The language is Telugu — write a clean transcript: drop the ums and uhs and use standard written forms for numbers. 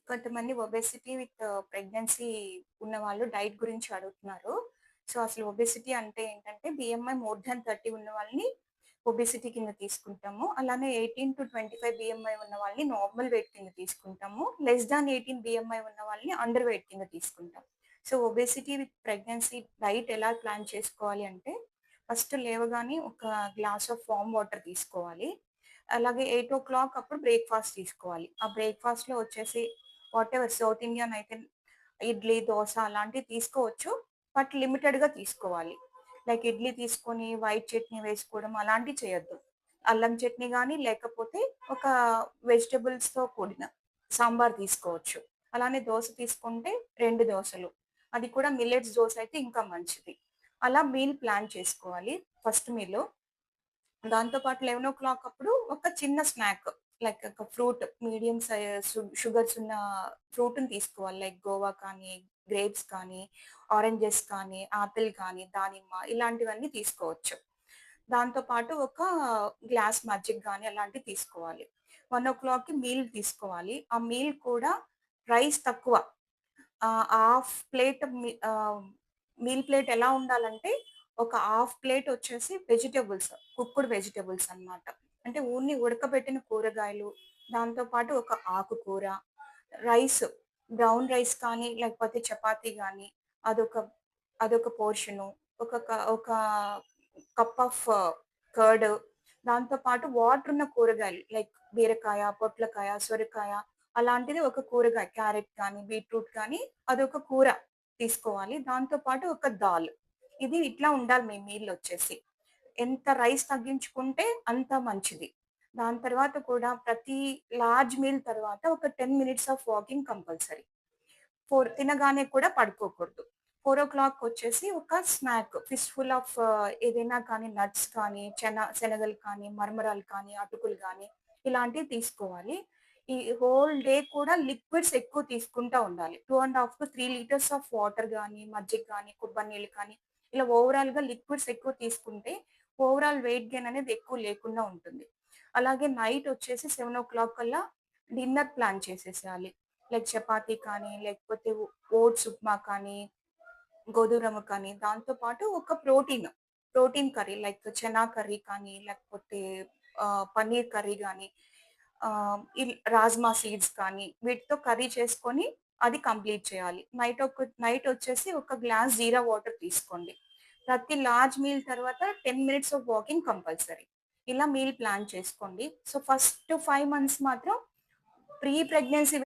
కొంతమంది ఒబెసిటీ విత్ ప్రెగ్నెన్సీ ఉన్నవాళ్ళు డైట్ గురించి అడుగుతున్నారు. సో, అసలు ఒబెసిటీ అంటే ఏంటంటే, BMI మోర్ థాన్ 30 ఉన్న వాళ్ళని ఒబెసిటీ కింద తీసుకుంటాము. అలానే 18-25 BMI ఉన్న వాళ్ళని నార్మల్ వెయిట్ కింద తీసుకుంటాము. లెస్ థాన్ 18 BMI ఉన్న వాళ్ళని అండర్ వెయిట్ కింద తీసుకుంటాం. So, obesity with pregnancy diet ఎలా ప్లాన్ చేసుకోవాలి అంటే, ఫస్ట్ లేవగానే ఒక గ్లాస్ ఆఫ్ వార్మ్ వాటర్ తీసుకోవాలి. అలాగే 8:00 అప్పుడు బ్రేక్‌ఫాస్ట్ తీసుకోవాలి. ఆ బ్రేక్‌ఫాస్ట్‌లో వచ్చేసి వాటెవర్ సౌత్ ఇండియన్ అయితే ఇడ్లీ, దోస అలాంటివి తీసుకోవచ్చు. బట్ లిమిటెడ్‌గా తీసుకోవాలి. లైక్ ఇడ్లీ తీసుకొని వైట్ చట్నీ వేసుకోవడం అలాంటివి చేయొద్దు. అల్లం చట్నీ గాని, లేకపోతే ఒక వెజిటబుల్స్‌తో కూడిన సాంబార్ తీసుకోవచ్చు. అలానే దోస తీసుకుంటే 2 దోసలు. అది కూడా మిల్లెట్స్ దోస అయితే ఇంకా మంచిది. అలా మీల్ ప్లాన్ చేసుకోవాలి ఫస్ట్ మీల్‌లో. దాంతో పాటు 11:00 అప్పుడు ఒక చిన్న స్నాక్ లైక్ ఒక ఫ్రూట్ మీడియం షుగర్స్ ఉన్న ఫ్రూట్‌ని తీసుకోవాలి. లైక్ గోవా కానీ, గ్రేప్స్ కానీ, ఆరెంజెస్ కానీ, ఆపిల్ కానీ, దానిమ్మ ఇలాంటివన్నీ తీసుకోవచ్చు. దాంతో పాటు ఒక గ్లాస్ మజ్జిగ గాని అలాంటివి తీసుకోవాలి. 1:00కి మీల్ తీసుకోవాలి. ఆ మీల్ కూడా రైస్ తక్కువ. మీల్ ప్లేట్ ఎలా ఉండాలంటే, ఒక హాఫ్ ప్లేట్ వచ్చేసి వెజిటబుల్స్, కుక్డ్ వెజిటబుల్స్ అన్నమాట. అంటే ఓన్లీ ఉడకబెట్టిన కూరగాయలు, దాంతో పాటు ఒక ఆకుకూర, రైస్, బ్రౌన్ రైస్ కానీ, లేకపోతే చపాతీ గానీ, అదొక అదొక పోర్షను. ఒక కప్ ఆఫ్ కర్డ్, దాంతో పాటు వాటర్ ఉన్న కూరగాయలు లైక్ బీరకాయ, పొట్లకాయ, సొరకాయ అలాంటిది ఒక కూరగాయ క్యారెట్ కానీ, బీట్రూట్ కానీ అదొక కూర తీసుకోవాలి. దాంతో పాటు ఒక దాల్. ఇది ఇట్లా ఉండాలి మీ మీలొచ్చేసి. ఎంత రైస్ తగ్గించుకుంటే అంత మంచిది. దాని తర్వాత కూడా ప్రతి లార్జ్ మీల్ తర్వాత ఒక 10 మినిట్స్ ఆఫ్ వాకింగ్ కంపల్సరీ. 4 తినగానే కూడా పడుకోకూడదు. 4:00 వచ్చేసి ఒక స్నాక్ ఫిస్ట్‌ఫుల్ ఆఫ్ ఏదైనా కానీ నట్స్ కానీ, శనగలు కానీ, మరమరాలు కానీ, అటుకులు గానీ ఇలాంటివి తీసుకోవాలి. ఈ హోల్ డే కూడా లిక్విడ్స్ ఎక్కువ తీసుకుంటా ఉండాలి. 2.5-3 లీటర్స్ ఆఫ్ వాటర్ గానీ, మజ్జిగ గానీ, కొబ్బరి నీళ్ళు కానీ ఇలా ఓవరాల్‌గా లిక్విడ్స్ ఎక్కువ తీసుకుంటే ఓవరాల్ వెయిట్ గెయిన్ అనేది ఎక్కువ లేకుండా ఉంటుంది. అలాగే నైట్ వచ్చేసి 7:00 కల్లా డిన్నర్ ప్లాన్ చేసేసేయాలి. లైక్ చపాతీ కానీ, లేకపోతే ఓట్స్ ఉప్మా కానీ, గోధుమ రవ్వ కానీ, దాంతో పాటు ఒక protein curry like chana curry కానీ, లేకపోతే పన్నీర్ కర్రీ గానీ, రాజ్మా సీడ్స్ కానీ, వీటితో కర్రీ చేసుకొని అది కంప్లీట్ చేయాలి. నైట్ వచ్చేసి ఒక గ్లాస్ జీరా వాటర్ తీసుకోండి. ప్రతి లార్జ్ మీల్ తర్వాత 10 మినిట్స్ ఆఫ్ వాకింగ్ కంపల్సరీ. ఇలా మీల్ ప్లాన్ చేసుకోండి. సో, ఫస్ట్ 5 మంత్స్ మాత్రం ప్రీ ప్రెగ్నెన్సీ